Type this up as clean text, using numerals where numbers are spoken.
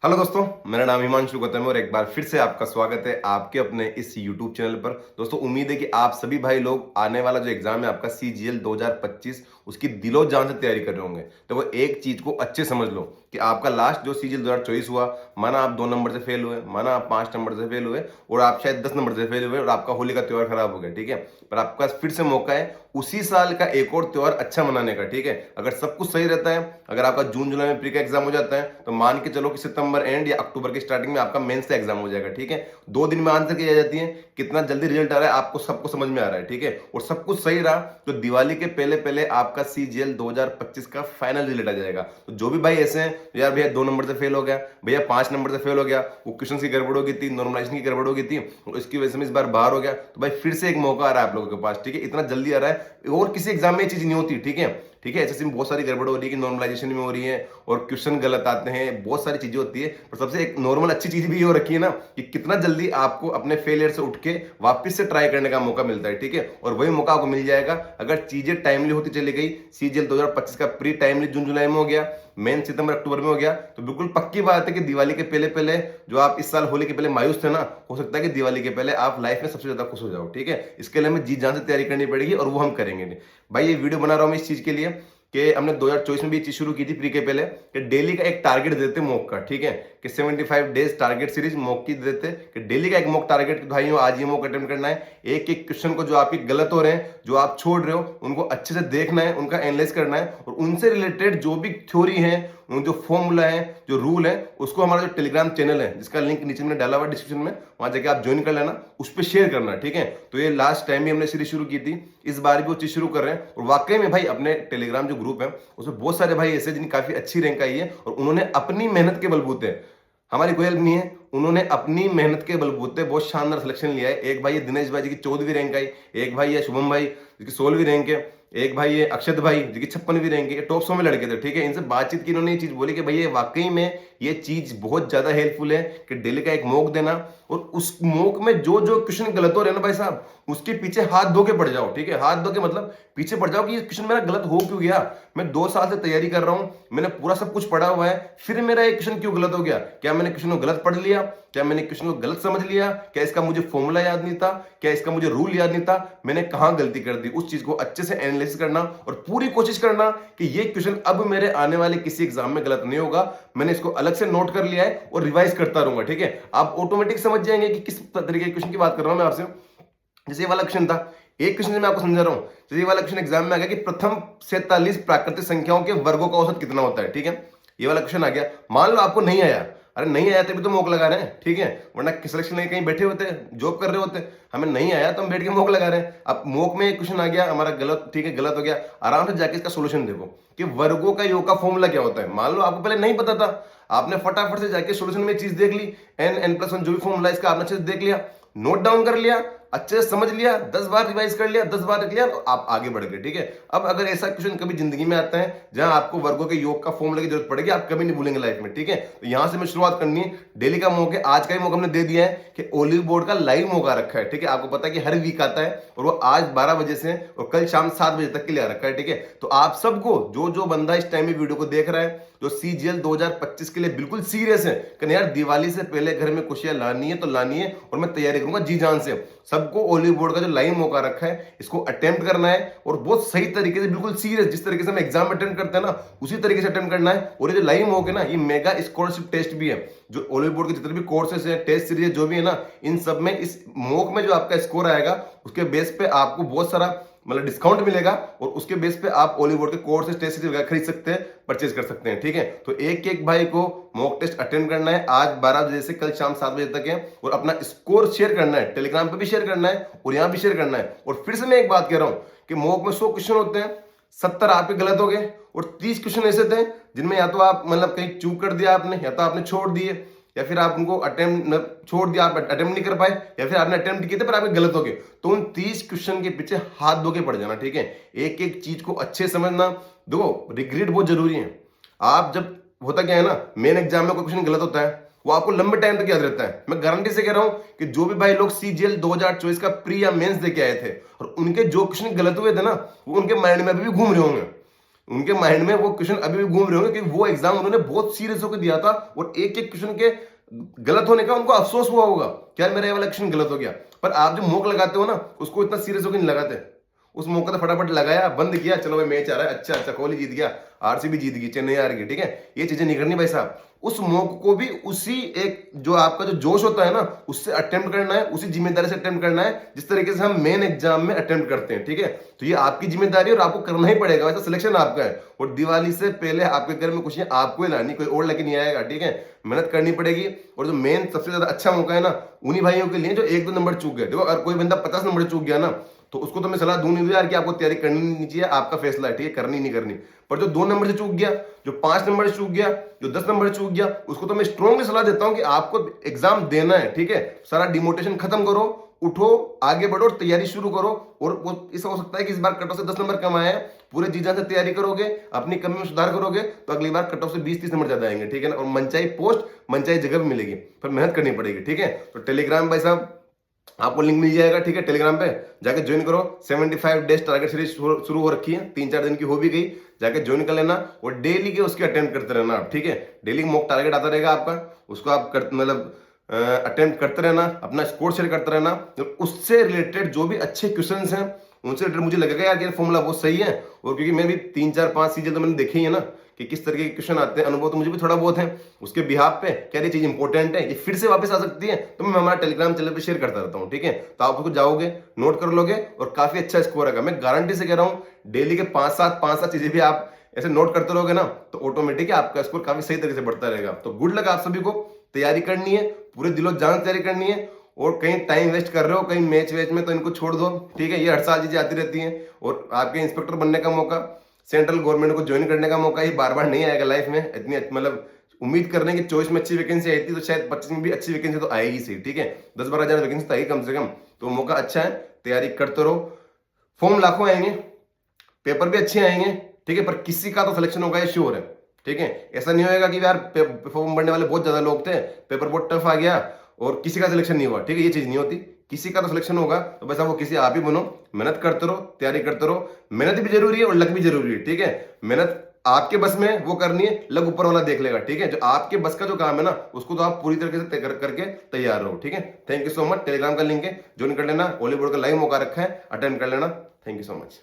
Hello दोस्तों, मेरा नाम हिमांशु गौतम है और एक बार फिर से आपका स्वागत है आपके अपने इस यूट्यूब चैनल पर। दोस्तों, उम्मीद है कि आप सभी भाई लोग आने वाला जो एग्जाम है आपका सीजीएल 2025 उसकी दिलो जान से तैयारी कर रहे होंगे। तो वो एक चीज को अच्छे समझ लो कि आपका लास्ट जो सीजीएल 2024 हुआ, माना आप 2 नंबर से फेल हुए, माना आप 5 नंबर से फेल हुए और आप शायद 10 नंबर से फेल हुए और आपका होली का त्योहार खराब हो गया, ठीक है। पर आपके पास फिर से मौका है उसी साल का एक और त्योहार अच्छा मनाने का, ठीक है। अगर सब कुछ सही रहता है, अगर आपका जून जुलाई में प्री का एग्जाम हो जाता है, तो मान के चलो कि सितंबर एंड या अक्टूबर की स्टार्टिंग में आपका मेंस का एग्जाम हो जाएगा, ठीक है। 2 दिन में आंसर की आ जाती है, कितना जल्दी रिजल्ट आ रहा है आपको सबको समझ में आ रहा है, ठीक है। और सब कुछ सही रहा तो दिवाली के पहले पहले आपका सीजीएल 2025 का फाइनल रिजल्ट आ जाएगा। तो जो भी भाई ऐसे हैं, यार भैया 2 नंबर से फेल हो गया, भैया 5 नंबर से फेल हो गया, वो क्वेश्चन की गड़बड़ हो गई थी, नॉर्मलाइजेशन की गड़बड़ हो गई थी और इसकी वजह से इस बार बाहर हो गया, तो भाई फिर से एक मौका आ रहा है आप लोगों के पास, ठीक है। इतना जल्दी आ रहा है और किसी एग्जाम में ये चीज नहीं होती, ठीक है। ठीक है, एसएससी में बहुत सारी गड़बड़ हो रही है कि नॉर्मलाइजेशन में हो रही है और क्वेश्चन गलत आते हैं, बहुत सारी चीजें होती है। पर सबसे एक नॉर्मल अच्छी चीज भी ये हो रखी है ना कि कितना जल्दी आपको अपने फेलियर से उठ के वापस से ट्राई करने का मौका मिलता है, ठीक है। और वही मौका आपको मिल जाएगा अगर चीजें टाइमली होती चली गई। सीजीएल 2025 का प्री टाइमली जून जुलाई में हो गया, मेन सितंबर अक्टूबर में हो गया, तो बिल्कुल पक्की बात है कि दिवाली के पहले पहले जो आप इस साल होली के पहले मायूस थे ना, हो सकता है कि दिवाली के पहले आप लाइफ में सबसे ज्यादा खुश हो जाओ, ठीक है। इसके लिए हमें जी जान से तैयारी करनी पड़ेगी और वो हम करेंगे। भाई ये वीडियो बना रहा हूं मैं इस चीज के लिए कि हमने 2024 में भी चीज शुरू की थी प्री के पहले कि डेली का एक टारगेट देते मॉक का, ठीक है। कि 75 डेज टारगेट सीरीज मॉक की देते कि डेली का एक मॉक टारगेट, भाइयों आज ये मॉक अटेम्प्ट करना है। एक एक क्वेश्चन को जो आपके गलत हो रहे हैं, जो आप छोड़ रहे हो, उनको अच्छे से देखना है, उनका एनालाइज करना है और उनसे रिलेटेड जो भी थ्योरी है, जो फॉर्मूला है, जो रूल है, उसको हमारा जो टेलीग्राम चैनल है जिसका लिंक नीचे मैंने डाला हुआ डिस्क्रिप्शन में, वहां जाके आप ज्वाइन कर लेना, उस पर शेयर करना, ठीक है। तो ये लास्ट टाइम भी हमने सीरीज शुरू की थी, इस बार भी वो चीज शुरू कर रहे हैं और वाकई में भाई अपने टेलीग्राम जो ग्रुप है उसमें बहुत सारे भाई ऐसे जिनकी काफी अच्छी रैंक आई है और उन्होंने अपनी मेहनत के बलबूते, हमारी कोई हेल्प नहीं है, उन्होंने अपनी मेहनत के बलबूते बहुत शानदार सिलेक्शन लिया है। एक भाई है दिनेश भाई जी की 14वीं रैंक आई, एक भाई है शुभम भाई जिसकी 16वीं रैंक है, एक भाई है अक्षत भाई जिसकी 56वीं रैंक है। टॉप 100 में लड़के थे, ठीक है। इनसे बातचीत की, इन्होंने ये चीज बोली कि भैया वाकई में ये चीज बहुत ज्यादा हेल्पफुल है कि डेली का एक मॉक देना और उस मॉक में जो जो क्वेश्चन गलत हो रहे हैं ना भाई साहब, उसके पीछे हाथ धो के पड़ जाओ, ठीक है। हाथ धो के मतलब पीछे पड़ जाओ कि ये क्वेश्चन मेरा गलत हो क्यों गया। मैं 2 साल से तैयारी कर रहा हूं, मैंने पूरा सब कुछ पढ़ा हुआ है, फिर मेरा एक क्वेश्चन क्यों गलत हो गया। क्या मैंने क्वेश्चन को गलत पढ़ लिया, क्या मैंने क्वेश्चन को गलत समझ लिया, क्या इसका मुझे फॉर्मूला याद नहीं था, क्या इसका मुझे रूल याद नहीं था, मैंने कहां गलती कर दी। उस चीज को अच्छे से एनालिसिस करना और पूरी कोशिश करना कि ये क्वेश्चन अब मेरे आने वाले किसी एग्जाम में गलत नहीं होगा। मैंने इसको अलग से नोट कर लिया है और रिवाइज करता रहूंगा, ठीक है। आप ऑटोमेटिक समझ जाएंगे कि किस तरीके के क्वेश्चन की बात कर रहा हूं मैं आपसे। जैसे ये वाला क्वेश्चन था, एक क्वेश्चन से मैं आपको समझा रहा हूं। जैसे ये वाला क्वेश्चन एग्जाम में आ गया कि प्रथम 47 प्राकृतिक संख्याओं के वर्गों का औसत कितना होता है, ठीक है। ये वाला क्वेश्चन आ गया, मान लो आपको नहीं आया, अरे नहीं आया तभी तो मॉक लगा रहे हैं, ठीक है। वरना सिलेक्शन लेके कहीं बैठे होते हैं, जॉब कर रहे होते हैं, हमें नहीं आया तो हम बैठ के मॉक लगा रहे हैं। अब मॉक में एक क्वेश्चन आ गया हमारा गलत, ठीक है, गलत हो गया, आराम से जाके इसका सोल्यूशन देखो कि वर्गों का योग का फॉर्मूला क्या होता है। मान लो आपको पहले नहीं पता था, आपने फटाफट से जाके सोल्यूशन में चीज देख ली, n+1 जो भी फॉर्मूला इसका आपने अच्छे से देख लिया, नोट डाउन कर लिया, अच्छे से समझ लिया, 10 बार रिवाइज कर लिया, 10 बार लिख लिया, तो आप आगे बढ़ गए, ठीक है। अब अगर ऐसा क्वेश्चन कभी जिंदगी में आता है जहां आपको वर्गों के योग का फॉर्मूला की जरूरत पड़ेगी, आप कभी नहीं भूलेंगे लाइफ में, ठीक है। तो यहां से मैं शुरुआत करनी है, डेली का मॉक है, आज का ही मॉक हमने दे दिया है कि ओलिव बोर्ड का लाइव मॉक आ रखा है, ठीक है। आपको पता है कि हर वीक आता है और वो आज 12 बजे से और कल शाम 7 बजे तक के लिए आ रखा है, ठीक है। तो आप सबको जो जो बंदा इस टाइम में वीडियो को देख रहा है, जो सीजीएल 2025 के लिए बिल्कुल सीरियस है कि यार दिवाली से पहले घर में खुशियां लानी है तो लानी है और मैं तैयारी करूंगा जी जान से, सबको ओलिव बोर्ड का जो लाइन मौका रखा है इसको अटेम्प्ट करना है और बहुत सही तरीके से, बिल्कुल सीरियस, जिस तरीके से हम एग्जाम अटेम्प्ट करते हैं ना उसी तरीके से अटेम्प्ट करना है। और ये जो लाइन मॉक है ना, ये मेगा स्कॉलरशिप टेस्ट भी है। जो ओलिव बोर्ड के जितने भी कोर्सेस है, टेस्ट सीरीज जो भी है ना, इन सब में इस मॉक में जो आपका स्कोर आएगा उसके बेस पे आपको बहुत सारा मतलब डिस्काउंट मिलेगा और उसके बेस पे आप ओलिव बोर्ड के कोर्सेज, टेस्ट सीरीज वगैरह खरीद सकते हैं, परचेज कर सकते हैं, ठीक है। तो एक एक भाई को मॉक टेस्ट अटेंड करना है, आज 12 बजे से कल शाम 7 बजे तक है और अपना स्कोर शेयर करना है, टेलीग्राम पे भी शेयर करना है और यहां भी शेयर करना है। और फिर से मैं एक बात कह रहा हूं कि मॉक में 100 क्वेश्चन होते हैं, 70 आपके गलत हो गए और 30 क्वेश्चन ऐसे थे जिनमें या तो आप मतलब कहीं चूक कर दिया आपने, या तो आपने छोड़ दिए, या फिर आप उनको अटेम्प्ट छोड़ दिया, आप अटेम्प्ट नहीं कर पाए, या फिर आपने अटेम्प्ट किए थे पर आपके गलत हो गए। तो उन 30 क्वेश्चन के पीछे हाथ धो के पड़ जाना, ठीक है। एक एक चीज को अच्छे समझना। देखो रिग्रेट बहुत जरूरी है। आप जब होता क्या है ना, मेन एग्जाम में कोई क्वेश्चन गलत होता है वो आपको लंबे टाइम तक याद रहता है। मैं गारंटी से कह रहा हूं कि जो भी भाई लोग सीजीएल 2024 का प्री या मेंस दे के आए थे और उनके जो क्वेश्चन गलत हुए थे ना, वो उनके माइंड में अभी भी घूम रहे होंगे। उनके माइंड में वो क्वेश्चन अभी भी घूम रहे होंगे कि वो एग्जाम उन्होंने बहुत सीरियस होकर दिया था और एक एक क्वेश्चन के गलत होने का उनको अफसोस हुआ होगा कि यार मेरा ये वाला क्वेश्चन गलत हो गया। पर आप जो मॉक लगाते हो ना, उसको इतना सीरियस होकर नहीं लगाते। उस मौका तो फटाफट लगाया, बंद किया, चलो भाई मैच आ रहा है, अच्छा अच्छा कोहली जीत गया, आरसीबी जीत गई, चेन्नई हार गई, ठीक है। ये चीजें नहीं करनी भाई साहब। उस मौके को भी उसी एक जो आपका जो जोश होता है ना, उससे अटेम्प्ट करना है, उसी जिम्मेदारी से अटेम्प्ट करना है जिस तरीके से हम मेन एग्जाम में अटेम्प्ट करते हैं, ठीक है। तो ये आपकी जिम्मेदारी और आपको करना ही पड़ेगा, वैसा सिलेक्शन आपका है। और दिवाली से पहले आपके घर में कुछ आपको ही लानी, कोई और लेके नहीं आएगा, ठीक है। मेहनत करनी पड़ेगी। और जो मेन सबसे ज्यादा अच्छा मौका है ना, उन्हीं भाइयों के लिए जो 1-2 नंबर चूक गए। देखो अगर कोई बंदा 50 नंबर चूक गया ना, तो उसको तो मैं सलाह दूं नहीं यार कि आपको तैयारी करनी नहीं चाहिए, आपका फैसला है, ठीक है, करनी नहीं करनी। पर जो 2 नंबर से चूक गया, जो 5 नंबर से चूक गया, जो 10 नंबर से चूक गया, उसको तो मैं स्ट्रॉन्गली सलाह देता हूं कि आपको एग्जाम देना है, ठीक है। सारा डिमोटिवेशन खत्म करो, उठो, आगे बढ़ो और तैयारी शुरू करो। और वो ऐसा हो सकता है कि इस बार कट ऑफ से 10 नंबर कम आए हैं, पूरे जी जान से तैयारी करोगे, अपनी कमी में सुधार करोगे, तो अगली बार कट ऑफ से 20-30 नंबर ज्यादा आएंगे, ठीक है ना। और मनचाही पोस्ट मनचाही जगह भी मिलेगी, पर मेहनत करनी पड़ेगी, ठीक है। तो टेलीग्राम भाई साहब आपको लिंक मिल जाएगा, ठीक है, टेलीग्राम पे जाके ज्वाइन करो। 75 डेज टारगेट सीरीज शुरू हो रखी है, 3-4 दिन की हो भी गई, जाके ज्वाइन कर लेना। और डेली के उसके अटेम्प्ट करते रहना आप, ठीक है। डेली मॉक टारगेट आता रहेगा आपका, उसको आप मतलब अटेम्प्ट करते रहना, अपना स्कोर शेयर करते रहना। तो उससे रिलेटेड जो भी अच्छे क्वेश्चंस हैं उनसे रिलेटेड मुझे लगेगा यार ये फॉर्मूला बहुत सही है। और क्योंकि मैं भी 3-4-5 सीजन तो मैंने देखे ही है ना कि किस तरीके के क्वेश्चन आते हैं, अनुभव तो मुझे भी थोड़ा बहुत है उसके बिहाफ पे, क्या ये चीज इंपॉर्टेंट है, ये फिर से वापस आ सकती है, तो मैं हमारा टेलीग्राम चैनल पे शेयर करता रहता हूँ, ठीक है। तो आप उसको जाओगे, नोट कर लोगे और काफी अच्छा स्कोर आएगा। मैं गारंटी से कह रहा हूँ, डेली के 5-7 चीजें भी आप ऐसे नोट करते रहोगे ना, तो ऑटोमेटिक आपका स्कोर काफी सही तरीके से बढ़ता रहेगा। तो गुड लक आप सभी को, तैयारी करनी है, पूरे दिलो जान तैयारी करनी है। और कहीं टाइम वेस्ट कर रहे हो कहीं मैच वेच में, तो इनको छोड़ दो, ठीक है। ये हर साल चीजें आती रहती हैं। और आपके इंस्पेक्टर बनने का मौका, सेंट्रल गवर्नमेंट को ज्वाइन करने का मौका, ये बार बार नहीं आएगा लाइफ में। इतनी मतलब उम्मीद करने की चॉइस में अच्छी वैकेंसी आई थी, तो शायद 25 में भी अच्छी वैकेंसी तो आएगी सही, ठीक है। 10-12 हजार वैकेंसी तो आएगी कम से कम। तो मौका अच्छा है, तैयारी करते रहो। फॉर्म लाखों आएंगे, पेपर भी अच्छे आएंगे, ठीक है, पर किसी का तो सिलेक्शन होगा, ये श्योर है, ठीक है। ऐसा नहीं होगा कि यार फॉर्म भरने वाले बहुत ज्यादा लोग थे, पेपर बहुत टफ आ गया और किसी का सिलेक्शन नहीं हुआ, ठीक है। ये चीज नहीं होती, किसी का तो सिलेक्शन होगा। तो बस वो किसी आप ही बनो, मेहनत करते रहो, तैयारी करते रहो। मेहनत भी जरूरी है और लक भी जरूरी है, ठीक है। मेहनत आपके बस में वो करनी है, लक ऊपर वाला देख लेगा, ठीक है। जो आपके बस का जो काम है ना, उसको तो आप पूरी तरीके से करके तैयार रहो, ठीक है। Thank you so much. Telegram का लिंक है, ज्वाइन कर लेना। वॉलीबॉल का लाइव मौका रखा है, अटेंड कर लेना। Thank you so much.